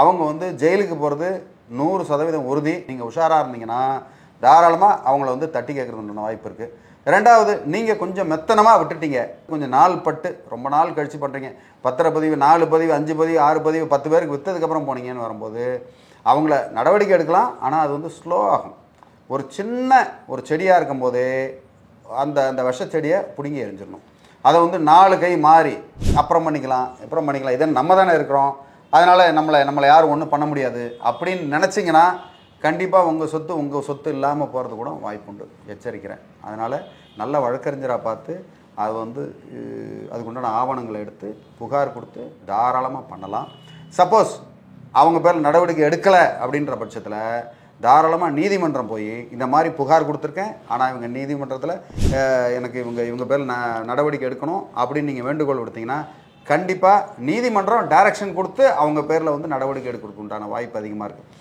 அவங்க வந்து ஜெயிலுக்கு போகிறது 100% உறுதி. நீங்கள் உஷாராக இருந்தீங்கன்னா தாராளமாக அவங்கள வந்து தட்டி கேட்குறதுன்ற வாய்ப்பு இருக்குது. ரெண்டாவது, நீங்கள் கொஞ்சம் மெத்தனமாக விட்டுட்டீங்க, கொஞ்சம் நாள் பட்டு ரொம்ப நாள் கழித்து பண்ணுறீங்க, பத்திரப்பதிவு 4 பதிவு 5 பதிவு 6 பதிவு 10 பேருக்கு விற்றதுக்கப்புறம் போனீங்கன்னு வரும்போது அவங்கள நடவடிக்கை எடுக்கலாம். ஆனால் அது வந்து ஸ்லோ ஆகும். ஒரு சின்ன ஒரு செடியாக இருக்கும்போதே அந்த விஷ செடியை பிடுங்கி எரிஞ்சிடணும். அதை வந்து 4 கை மாறி அப்புறம் பண்ணிக்கலாம் இதை நம்ம தானே இருக்கிறோம், அதனால் நம்மளை யாரும் ஒன்றும் பண்ண முடியாது அப்படின்னு நினச்சிங்கன்னா கண்டிப்பாக உங்கள் சொத்து இல்லாமல் போகிறது கூட வாய்ப்பு உண்டு, எச்சரிக்கிறேன். அதனால் நல்ல வழக்கறிஞராக பார்த்து அது வந்து அதுக்குண்டான ஆவணங்களை எடுத்து புகார் கொடுத்து தாராளமாக பண்ணலாம். சப்போஸ் அவங்க பேரில் நடவடிக்கை எடுக்கலை அப்படின்ற பட்சத்தில் தாராளமாக நீதிமன்றம் போய் இந்த மாதிரி புகார் கொடுத்துருக்கேன், ஆனால் இவங்க நீதிமன்றத்தில் எனக்கு இவங்க பேரில் நடவடிக்கை எடுக்கணும் அப்படின்னு நீங்கள் வேண்டுகோள் விடுத்தீங்கன்னா கண்டிப்பாக நீதிமன்றம் டைரக்ஷன் கொடுத்து அவங்க பேரில் வந்து நடவடிக்கை எடுக்கிறதுக்கு உண்டான வாய்ப்பு அதிகமாக இருக்குது.